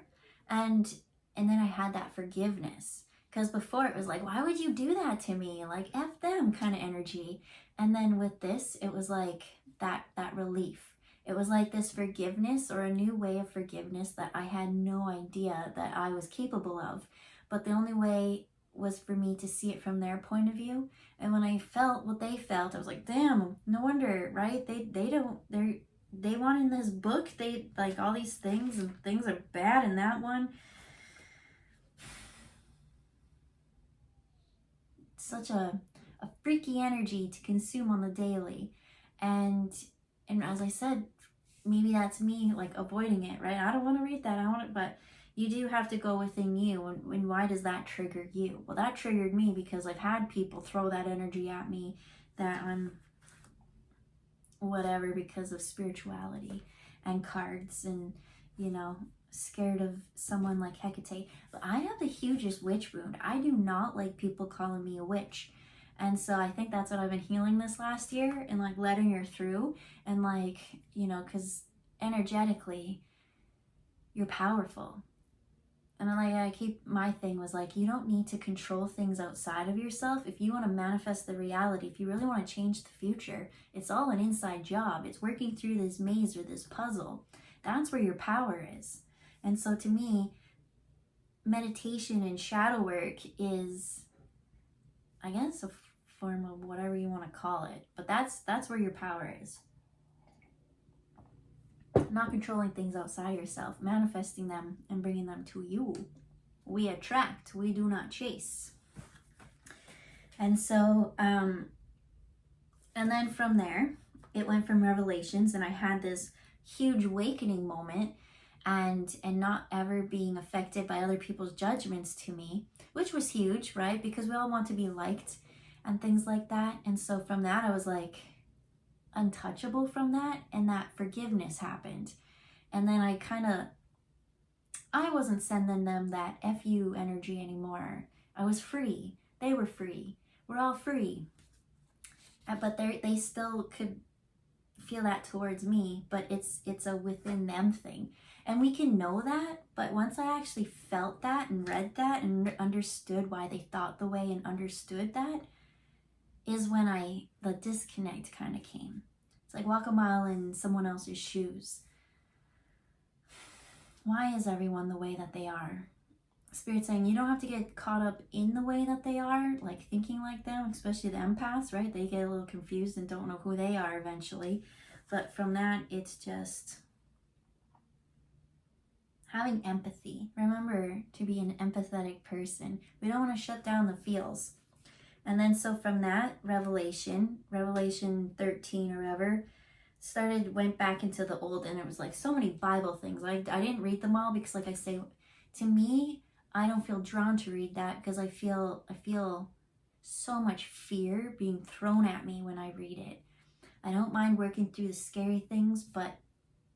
And then I had that forgiveness. Because before it was why would you do that to me? F them kind of energy. And then with this, it was that relief. It was this forgiveness or a new way of forgiveness that I had no idea that I was capable of. But the only way was for me to see it from their point of view. And when I felt what they felt, I was like, damn, no wonder, right? They want in this book, they all these things and things are bad in that one. Such a freaky energy to consume on the daily. And as I said, maybe that's me avoiding it, right? I don't want to read that. But you do have to go within you. And why does that trigger you? Well, that triggered me because I've had people throw that energy at me that I'm whatever because of spirituality and cards and, you know, scared of someone like Hecate. But I have the hugest witch wound. I do not like people calling me a witch. And so I think that's what I've been healing this last year, and like letting her through, and like, you know, because energetically you're powerful. And my thing was like, you don't need to control things outside of yourself. If you want to manifest the reality, if you really want to change the future, it's all an inside job. It's working through this maze or this puzzle. That's where your power is. And so to me, meditation and shadow work is, I guess, a form of whatever you want to call it. But that's where your power is. Not controlling things outside yourself, manifesting them and bringing them to you. We attract, we do not chase. And so, and then from there, it went from Revelations, and I had this huge awakening moment, and not ever being affected by other people's judgments to me, which was huge, right? Because we all want to be liked and things like that. And so from that, I was like untouchable from that, and that forgiveness happened. And then I wasn't sending them that F you energy anymore. I was free. They were free. We're all free. But they still could feel that towards me, but it's a within them thing. And we can know that, but once I actually felt that and read that and understood why they thought the way and understood that, is when the disconnect kind of came. It's like walk a mile in someone else's shoes. Why is everyone the way that they are? Spirit saying you don't have to get caught up in the way that they are, like thinking like them, especially the empaths, right? They get a little confused and don't know who they are eventually. But from that, it's just having empathy. Remember to be an empathetic person. We don't want to shut down the feels. And then so from that, Revelation 13 or whatever, went back into the old, and it was like so many Bible things. I didn't read them all because, like I say, to me, I don't feel drawn to read that because I feel so much fear being thrown at me when I read it. I don't mind working through the scary things, but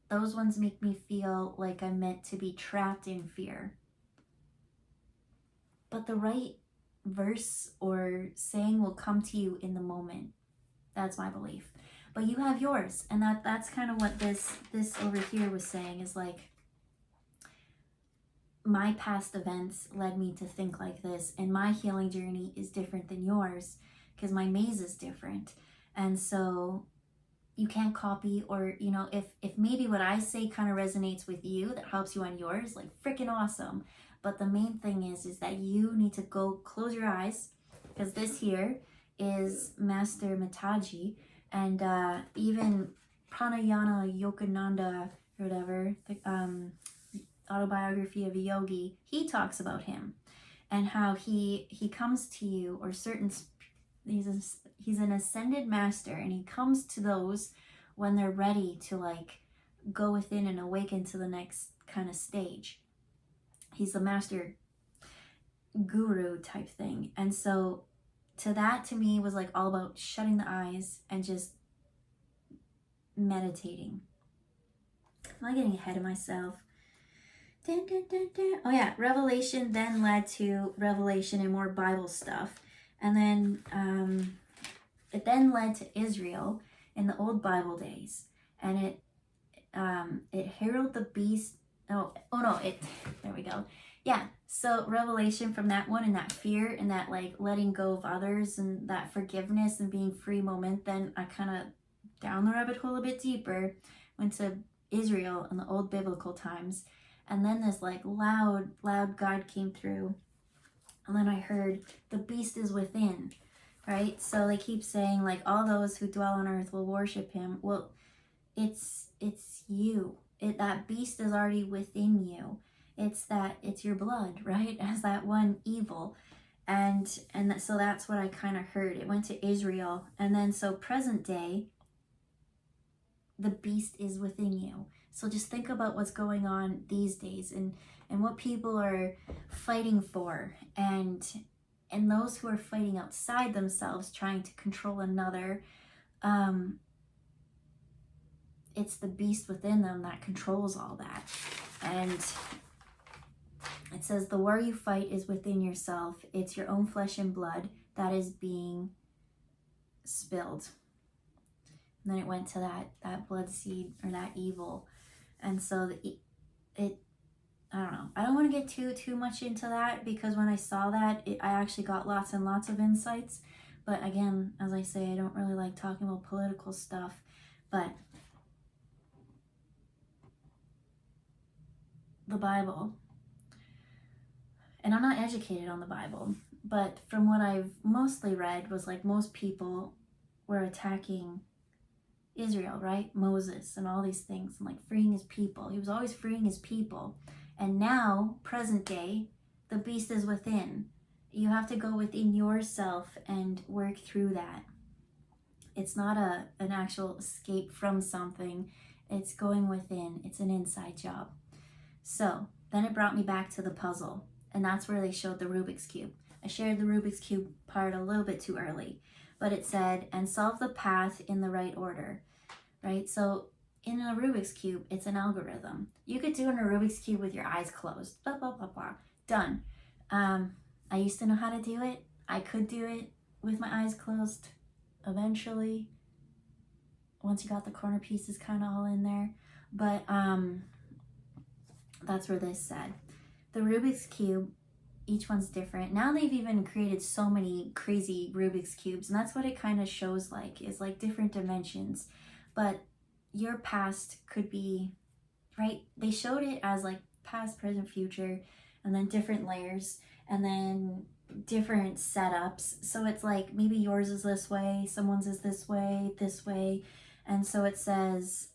those ones make me feel like I'm meant to be trapped in fear. But the right verse or saying will come to you in the moment. That's my belief. But you have yours, and that's kind of what this over here was saying, is like, my past events led me to think like this, and my healing journey is different than yours because my maze is different. And so you can't copy, or, you know, if maybe what I say kind of resonates with you, that helps you on yours, like freaking awesome. But the main thing is that you need to go close your eyes, because this here is Master Mataji, and even Pranayana Yogananda, or whatever, the autobiography of a yogi, he talks about him and how he comes to you, or he's an ascended master, and he comes to those when they're ready to like go within and awaken to the next kind of stage. He's the master guru type thing. And so to me was like all about shutting the eyes and just meditating. Am I getting ahead of myself? Dun, dun, dun, dun. Oh yeah, Revelation then led to Revelation and more Bible stuff. And then it then led to Israel in the old Bible days. And it heralded the beast. There we go. Yeah, so Revelation from that one, and that fear and that like letting go of others and that forgiveness and being free moment. Then I kind of down the rabbit hole a bit deeper, went to Israel in the old biblical times. And then this like loud God came through. And then I heard the beast is within, right? So they keep saying like all those who dwell on earth will worship him. Well, it's you. That beast is already within you. It's your blood, right? As that one evil. And so that's what I kind of heard. It went to Israel. And then so present day, the beast is within you. So just think about what's going on these days, and what people are fighting for, and those who are fighting outside themselves, trying to control another. It's the beast within them that controls all that. And it says, the war you fight is within yourself. It's your own flesh and blood that is being spilled. And then it went to that blood seed, or that evil. And so it I don't know. I don't want to get too much into that, because when I saw that, I actually got lots and lots of insights. But again, as I say, I don't really like talking about political stuff. But the Bible, and I'm not educated on the Bible, but from what I've mostly read was like most people were attacking Israel, right? Moses and all these things, and like freeing his people. He was always freeing his people. And now, present day, the beast is within. You have to go within yourself and work through that. It's not an actual escape from something. It's going within. It's an inside job. So then it brought me back to the puzzle. And that's where they showed the Rubik's Cube. I shared the Rubik's Cube part a little bit too early. But it said, and solve the path in the right order. Right? So in a Rubik's Cube, it's an algorithm. You could do in a Rubik's Cube with your eyes closed. Blah, blah, blah, blah. Done. I used to know how to do it. I could do it with my eyes closed eventually, once you got the corner pieces kind of all in there. But that's where this said. The Rubik's Cube, each one's different. Now they've even created so many crazy Rubik's Cubes, and that's what it kind of shows like, is like different dimensions. But your past could be, right? They showed it as like past, present, future, and then different layers, and then different setups. So it's like maybe yours is this way, someone's is this way. And so it says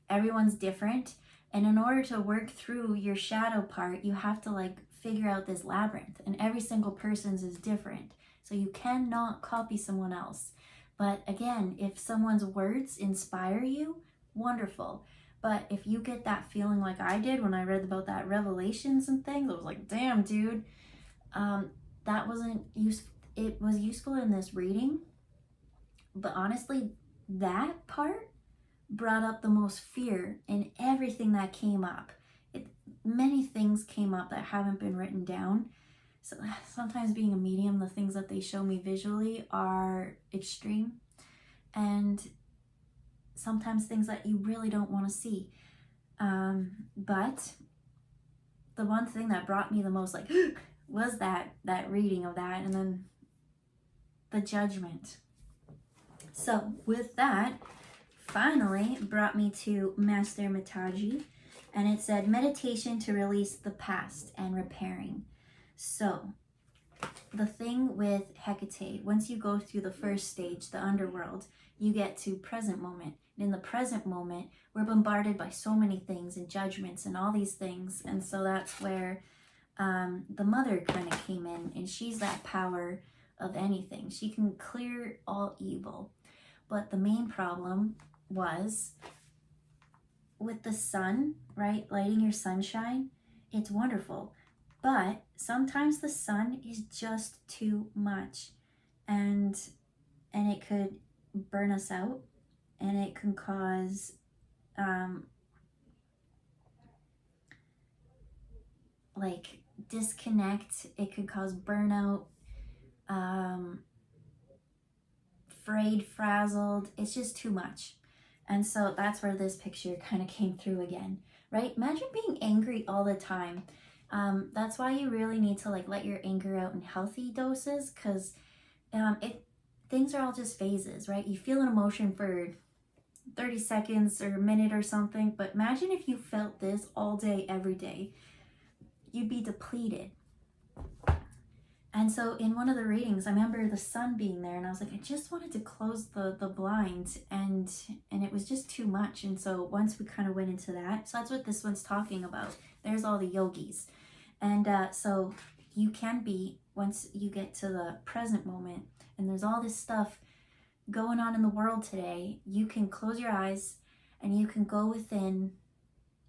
everyone's different. And in order to work through your shadow part, you have to like figure out this labyrinth, and every single person's is different. So you cannot copy someone else. But again, if someone's words inspire you, wonderful. But if you get that feeling like I did when I read about that Revelations and things, I was like, damn, dude, that wasn't useful. It was useful in this reading, but honestly, that part brought up the most fear in everything that came up. Many things came up that haven't been written down. So sometimes being a medium, the things that they show me visually are extreme, and sometimes things that you really don't want to see. But the one thing that brought me the most like was that reading of that, and then the judgment. So with that, finally brought me to Master Mataji, and it said meditation to release the past and repairing. So the thing with Hecate, once you go through the first stage, the underworld, you get to present moment. And in the present moment, we're bombarded by so many things and judgments and all these things. And so that's where the mother kind of came in, and she's that power of anything. She can clear all evil. But the main problem was with the sun, right? Lighting your sunshine, it's wonderful. But sometimes the sun is just too much, and it could burn us out, and it can cause like disconnect. It could cause burnout, frayed, frazzled. It's just too much. And so that's where this picture kind of came through again, right? Imagine being angry all the time. That's why you really need to like let your anger out in healthy doses, because things are all just phases, right? You feel an emotion for 30 seconds or a minute or something, but imagine if you felt this all day, every day. You'd be depleted. And so in one of the readings, I remember the sun being there, and I was like, I just wanted to close the blinds, and it was just too much. And so once we kind of went into that, so that's what this one's talking about. There's all the yogis. And so you can be, once you get to the present moment, and there's all this stuff going on in the world today, you can close your eyes and you can go within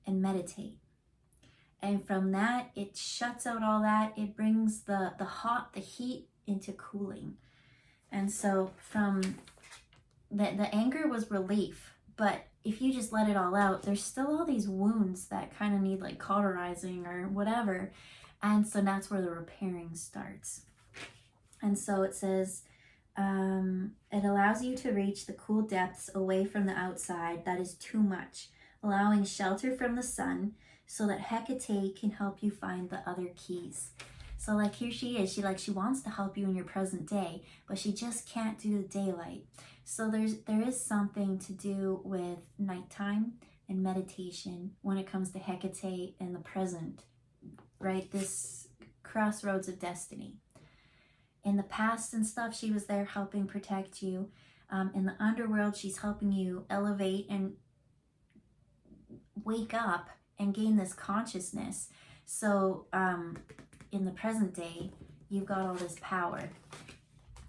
and meditate. And from that, it shuts out all that. It brings the heat into cooling. And so from the anger was relief, But if you just let it all out, there's still all these wounds that kind of need like cauterizing or whatever. And so that's where the repairing starts. And so it says, it allows you to reach the cool depths away from the outside that is too much, allowing shelter from the sun so that Hecate can help you find the other keys. So like here she is, she wants to help you in your present day, but she just can't do the daylight. So there is something to do with nighttime and meditation when it comes to Hecate and the present, right? This crossroads of destiny. In the past and stuff, she was there helping protect you. In the underworld, she's helping you elevate and wake up and gain this consciousness. So in the present day, you've got all this power.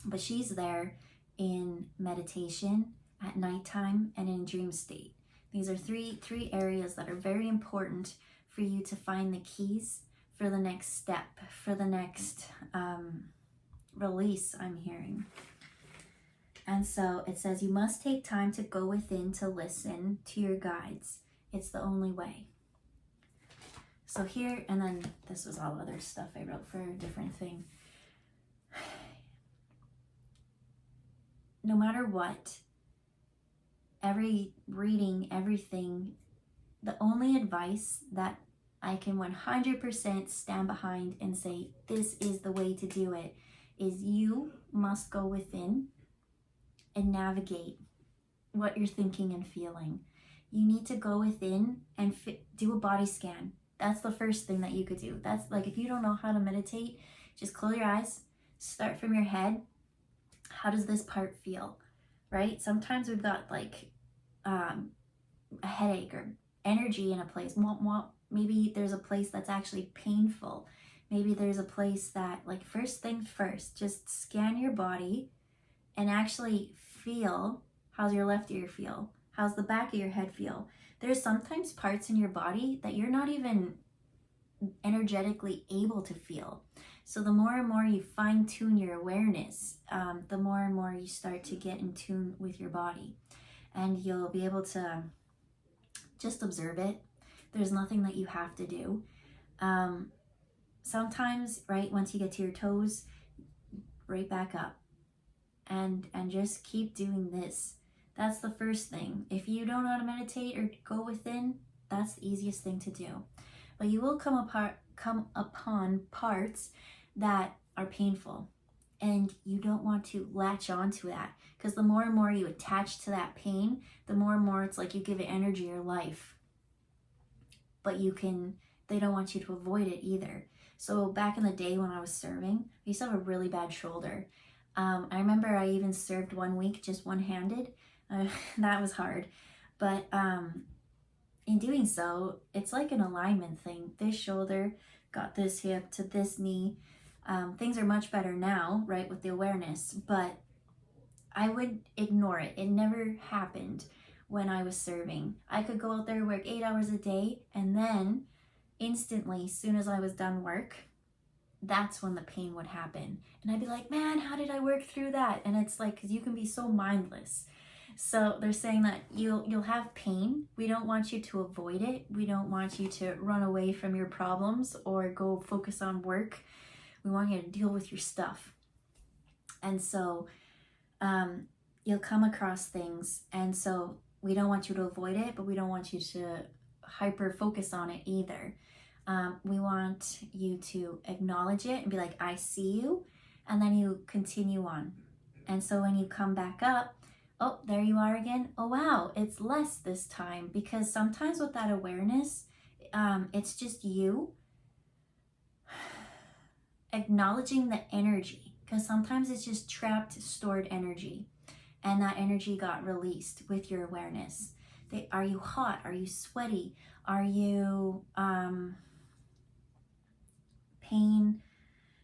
But she's there in meditation, at nighttime, and in dream state. These are three areas that are very important for you to find the keys for the next step, for the next release, I'm hearing. And so it says you must take time to go within to listen to your guides. It's the only way. So here, and then this was all other stuff I wrote for a different thing. No matter what, every reading, everything, the only advice that I can 100% stand behind and say, this is the way to do it, is you must go within and navigate what you're thinking and feeling. You need to go within and do a body scan. That's the first thing that you could do. That's like, if you don't know how to meditate, just close your eyes, start from your head. How does this part feel, right? Sometimes we've got like a headache or energy in a place. Maybe there's a place that's actually painful. Maybe there's a place that, like, first thing first, just scan your body and actually feel, how's your left ear feel? How's the back of your head feel? There's sometimes parts in your body that you're not even energetically able to feel. So the more and more you fine tune your awareness, the more and more you start to get in tune with your body. And you'll be able to just observe it. There's nothing that you have to do. Sometimes, right, once you get to your toes, right back up. And just keep doing this. That's the first thing. If you don't know how to meditate or go within, that's the easiest thing to do. But you will come upon parts that are painful. And you don't want to latch onto that. Because the more and more you attach to that pain, the more and more it's like you give it energy or life. But they don't want you to avoid it either. So back in the day when I was serving, I used to have a really bad shoulder. I remember I even served 1 week just one-handed. That was hard. But in doing so, it's like an alignment thing. This shoulder got this hip to this knee. Things are much better now, right, with the awareness. But I would ignore it. It never happened when I was serving. I could go out there, work 8 hours a day, and then instantly, as soon as I was done work, that's when the pain would happen. And I'd be like, man, how did I work through that? And it's like, because you can be so mindless. So they're saying that you'll have pain. We don't want you to avoid it. We don't want you to run away from your problems or go focus on work. We want you to deal with your stuff. And so you'll come across things. And so we don't want you to avoid it, but we don't want you to hyper focus on it either. We want you to acknowledge it and be like, I see you. And then you continue on. And so when you come back up, oh, there you are again. Oh, wow, it's less this time. Because sometimes with that awareness, it's just you acknowledging the energy. Because sometimes it's just trapped, stored energy. And that energy got released with your awareness. Are you hot? Are you sweaty? Are you pain?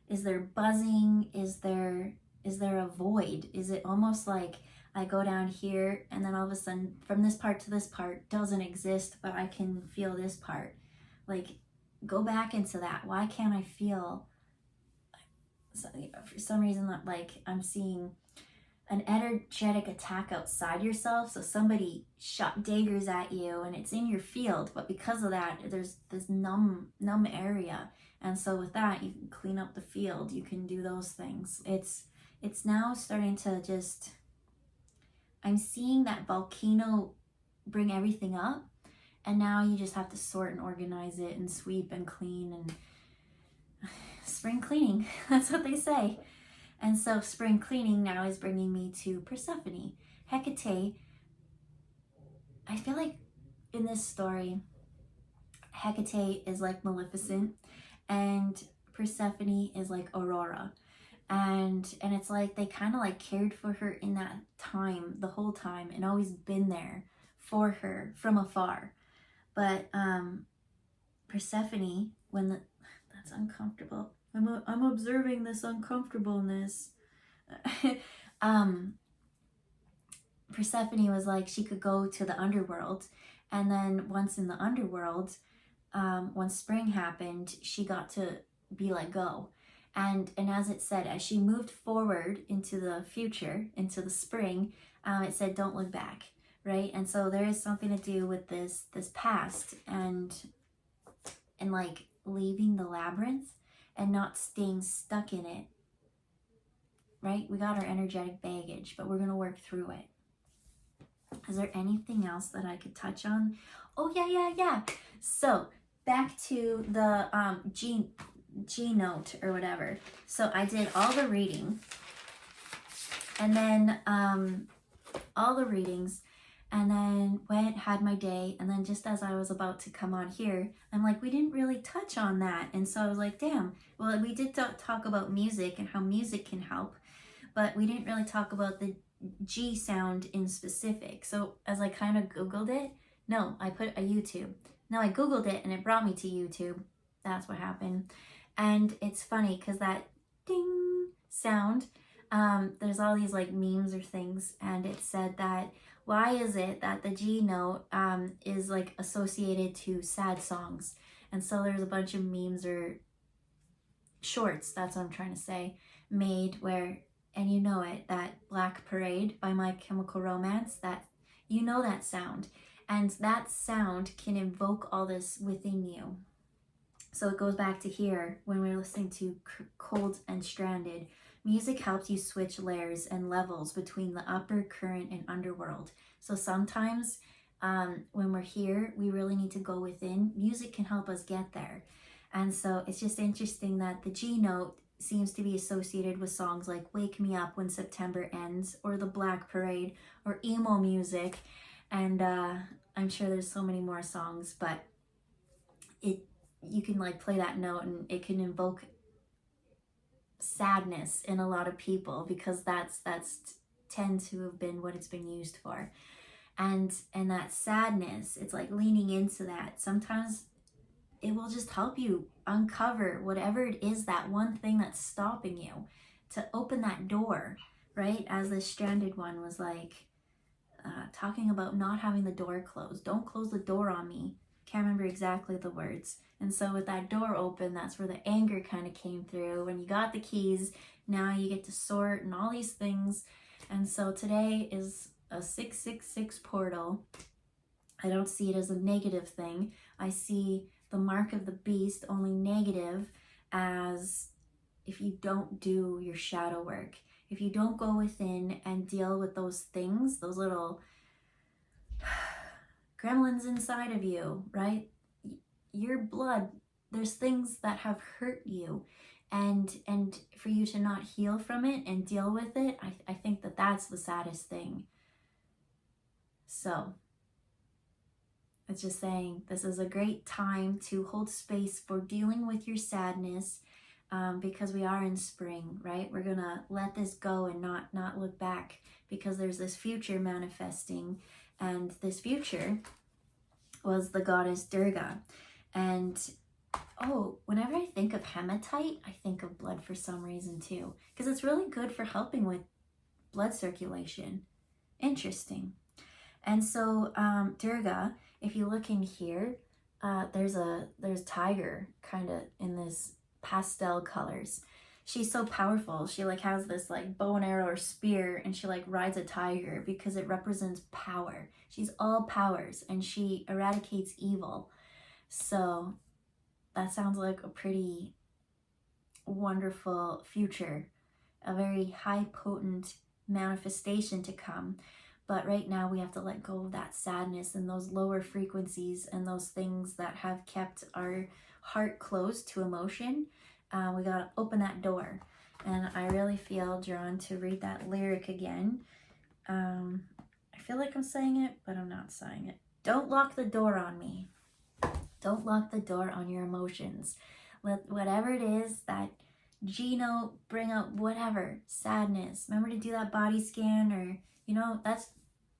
Is there buzzing? Is there a void? Is it almost like I go down here and then all of a sudden from this part to this part doesn't exist, but I can feel this part? Like, go back into that. Why can't I feel, for some reason, that like I'm seeing an energetic attack outside yourself. So somebody shot daggers at you and it's in your field, but because of that, there's this numb area. And so with that, you can clean up the field. You can do those things. It's now starting to just, I'm seeing that volcano bring everything up, and now you just have to sort and organize it and sweep and clean and spring cleaning. That's what they say. And so spring cleaning now is bringing me to Persephone. Hecate, I feel like in this story, Hecate is like Maleficent and Persephone is like Aurora. And it's like they kind of like cared for her in that time, the whole time, and always been there for her from afar. But Persephone, that's uncomfortable. I'm observing this uncomfortableness. Persephone was like, she could go to the underworld, and then once in the underworld, when spring happened, she got to be let go. And as it said, as she moved forward into the future, into the spring, it said, don't look back, right? And so there is something to do with this past and like leaving the labyrinth and not staying stuck in it, right? We got our energetic baggage, but we're going to work through it. Is there anything else that I could touch on? Oh, yeah. So back to the G note or whatever. So I did all the reading, and then all the readings, and then had my day, and then just as I was about to come on here, I'm like, we didn't really touch on that. And so I was like, damn, well, we did talk about music and how music can help, but we didn't really talk about the G sound in specific. So as I kind of Googled it, no, I put a YouTube. No, I Googled it and it brought me to YouTube. That's what happened. And it's funny because that ding sound, there's all these like memes or things, and it said that why is it that the G note is like associated to sad songs? And so there's a bunch of memes or shorts, that's what I'm trying to say, made where, and you know it, that Black Parade by My Chemical Romance, that you know that sound, and that sound can invoke all this within you. So it goes back to here when we're listening to Cold and Stranded. Music helps you switch layers and levels between the upper current and underworld. So sometimes when we're here, we really need to go within. Music can help us get there. And so it's just interesting that the G note seems to be associated with songs like Wake Me Up When September Ends, or The Black Parade, or emo music. And I'm sure there's so many more songs, but you can like play that note and it can invoke sadness in a lot of people, because that's tends to have been what it's been used for. And that sadness, it's like leaning into that. Sometimes it will just help you uncover whatever it is, that one thing that's stopping you, to open that door, right? As this stranded one was like talking about not having the door closed. Don't close the door on me. Can't remember exactly the words. And so with that door open, that's where the anger kind of came through. When you got the keys, now you get to sort and all these things. And so today is a 666 portal. I don't see it as a negative thing. I see the mark of the beast only negative as if you don't do your shadow work. If you don't go within and deal with those things, those little gremlins inside of you, right? Your blood, there's things that have hurt you, and for you to not heal from it and deal with it, I think that's the saddest thing. So it's just saying this is a great time to hold space for dealing with your sadness, because we are in spring, right? We're gonna let this go and not look back, because there's this future manifesting, and this future was the goddess Durga. And whenever I think of hematite, I think of blood for some reason too, because it's really good for helping with blood circulation. Interesting. And so Durga, if you look in here, there's tiger kind of in this pastel colors. she's so powerful. She like has this like bow and arrow or spear, and she like rides a tiger because it represents power. She's all powers, and she eradicates evil. So that sounds like a pretty wonderful future, a very high potent manifestation to come. But right now we have to let go of that sadness and those lower frequencies and those things that have kept our heart closed to emotion. We got to open that door. And I really feel drawn to read that lyric again. I feel like I'm saying it, but I'm not saying it. Don't lock the door on me. Don't lock the door on your emotions. Let whatever it is, that G note, bring up whatever, sadness. Remember to do that body scan, or,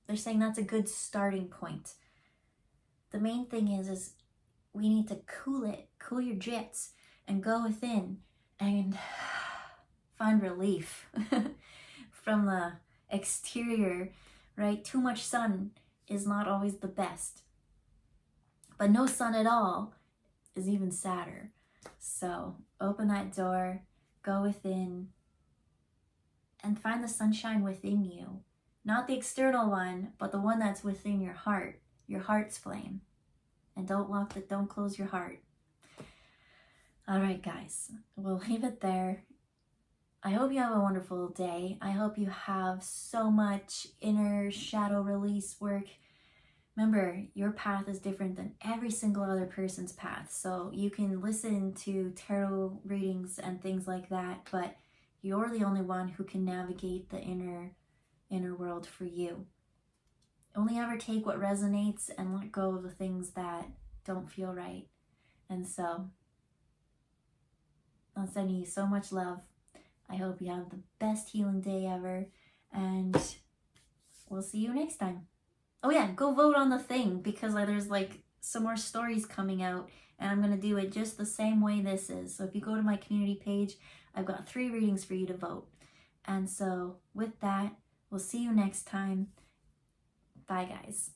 they're saying that's a good starting point. The main thing is we need to cool your jets, and go within and find relief from the exterior, right? Too much sun is not always the best, but no sun at all is even sadder. So open that door, go within, and find the sunshine within you. Not the external one, but the one that's within your heart's flame. And don't close your heart. All right, guys, we'll leave it there. I hope you have a wonderful day. I hope you have so much inner shadow release work. Remember, your path is different than every single other person's path. So you can listen to tarot readings and things like that, but you're the only one who can navigate the inner world for you. Only ever take what resonates and let go of the things that don't feel right. And so I'm sending you so much love. I hope you have the best healing day ever, and we'll see you next time. Oh yeah, go vote on the thing, because there's like some more stories coming out, and I'm gonna do it just the same way this is. So if you go to my community page, I've got 3 readings for you to vote. And so with that, we'll see you next time. Bye, guys.